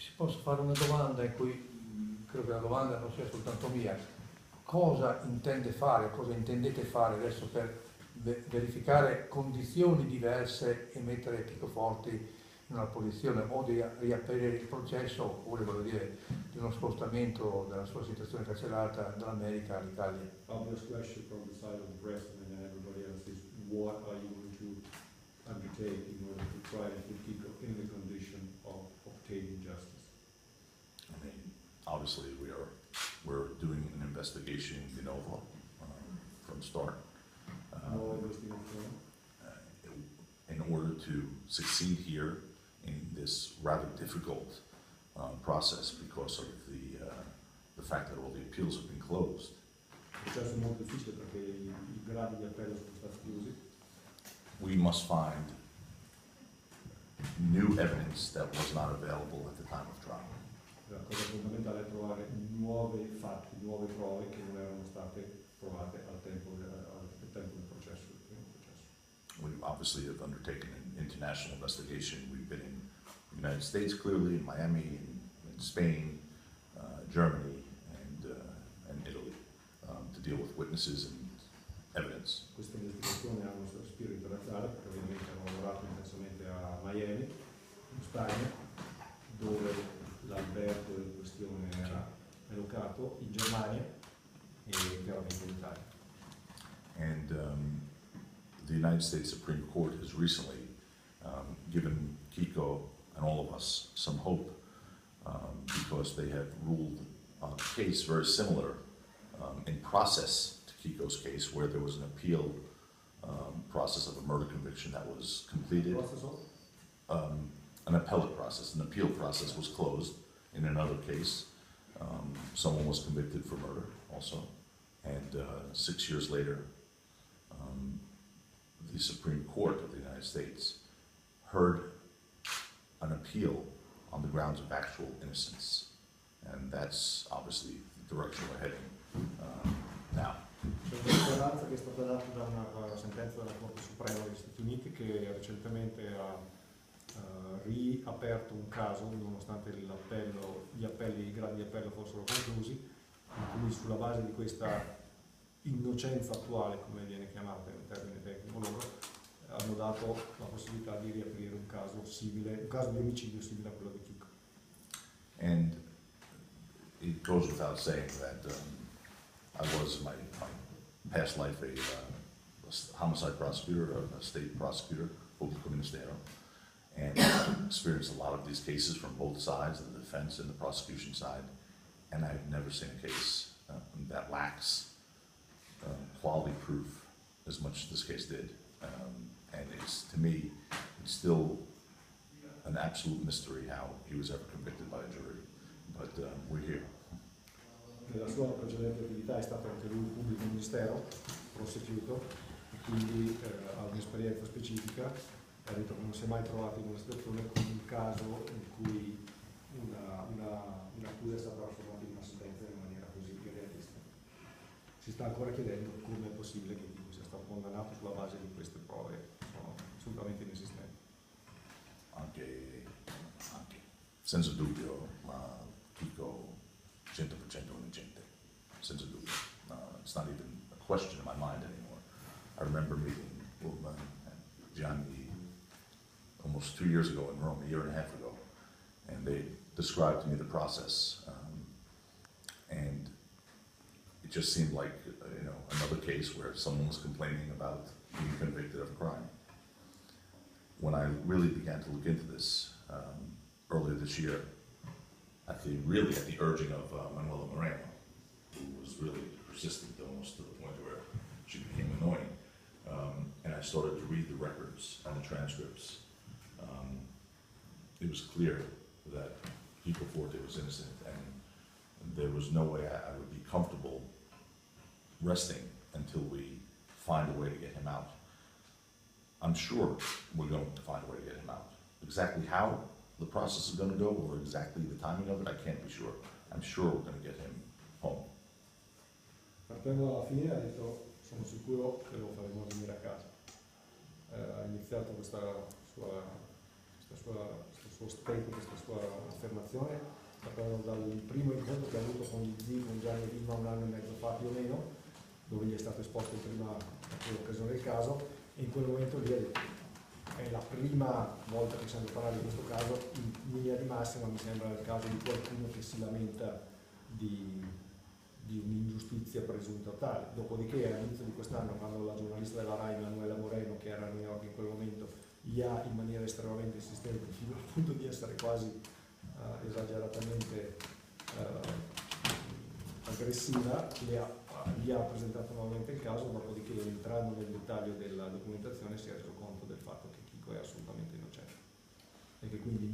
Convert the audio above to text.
Si posso fare una domanda in cui credo che la domanda non sia soltanto mia. Cosa intende fare, cosa intendete fare adesso per verificare condizioni diverse e mettere Chico Forti in una posizione o di riaprire il processo oppure, voglio dire, di uno spostamento della sua situazione carcerata dall'America all'Italia? Obvious question from the side of the president and everybody else is, what are you going to undertake in order to try and put Chico in the condition of obtaining justice? I mean, obviously we're doing an investigation de novo from start. In order to succeed here in this rather difficult process because of the fact that all the appeals have been closed. We must find new evidence that was not available at the time of trial. La cosa fondamentale è trovare nuovi fatti, nuove prove che non erano state trovate al tempo del processo. We obviously have undertaken an international investigation. We've been in the United States, clearly, in Miami, in Spain, Germany, and Italy, to deal with witnesses and evidence. Questa investigazione ha uno respiro internazionale, perché ovviamente hanno lavorato intensamente a Miami, in Spagna, dove l'albergo in questione era allocato, in Germania e chiaramente in Italia. And the United States Supreme Court has recently given Chico and all of us some hope because they have ruled on a case very similar in process to Chico's case, where there was an appeal process of a murder conviction that was completed. An appellate process, an appeal process was closed in another case. Someone was convicted for murder also, and 6 years later, the Supreme Court of the United States heard an appeal on the grounds of actual innocence, and that's obviously the direction we're heading now. C'è una speranza che è stata data da una sentenza della Corte Suprema degli Stati Uniti che recentemente ha riaperto un caso, nonostante i gradi di appello fossero conclusi, in cui sulla base di questa innocenza attuale, come viene chiamata in termini tecnico loro, hanno dato la possibilità di riaprire un caso simile, un caso di omicidio simile a quello di Chico. And it goes without saying that I was in my past life a homicide prosecutor, a state prosecutor, pubblico ministero, and experienced a lot of these cases from both sides, the defense and the prosecution side, and I've never seen a case that lacks quality proof as much as this case did. And it's, to me, it's still an absolute mystery how he was ever convicted by a jury, but we're here. Nella sua precedente attività è stato anche lui pubblico ministero, prosecutor, e quindi ha un'esperienza specifica. Ha detto che non si è mai trovato in una situazione con un caso in cui un'accusa è stata trasformata in una sentenza in maniera così irrealista. Si sta ancora chiedendo come è possibile che Chico sia stato condannato sulla base di queste prove che sono assolutamente inesistenti. Anche senza dubbio, Chico 100% innocente, senza dubbio. It's not even a question in my mind anymore. I remember meeting Ulman and Gianni almost 2 years ago in Rome, a year and a half ago, and they described to me the process, and it just seemed like another case where someone was complaining about being convicted of a crime. When I really began to look into this earlier this year, at the urging of Manuela Moreno, who was really persistent almost to the point where she became annoying, and I started to read the records and the transcripts. It was clear that Chico Forti was innocent, and there was no way I would be comfortable resting until we find a way to get him out. I'm sure we're going to find a way to get him out. Exactly how the process is going to go, or exactly the timing of it, I can't be sure. I'm sure we're going to get him home. Partendo dalla fine ha detto, sono sicuro che lo faremo venire a casa. Ha iniziato questa sua statement, questa sua affermazione dal primo incontro che ha avuto con gli zii, con Gianni e Vilma 1 anno e mezzo fa più o meno, dove gli è stato esposto in prima occasione del caso, e in quel momento lì ha detto: è la prima volta che sento parlare di questo caso, in linea di massima mi sembra il caso di qualcuno che si lamenta di un'ingiustizia presunta tale. Dopodiché all'inizio di quest'anno, quando la giornalista della RAI Manuela Moreno, che era a New York in quel momento, gli ha in maniera estremamente insistente, fino al punto di essere quasi esageratamente aggressiva, gli ha presentato nuovamente il caso, dopodiché, entrando nel dettaglio della documentazione, si è reso conto del fatto che Chico è assolutamente innocente e che quindi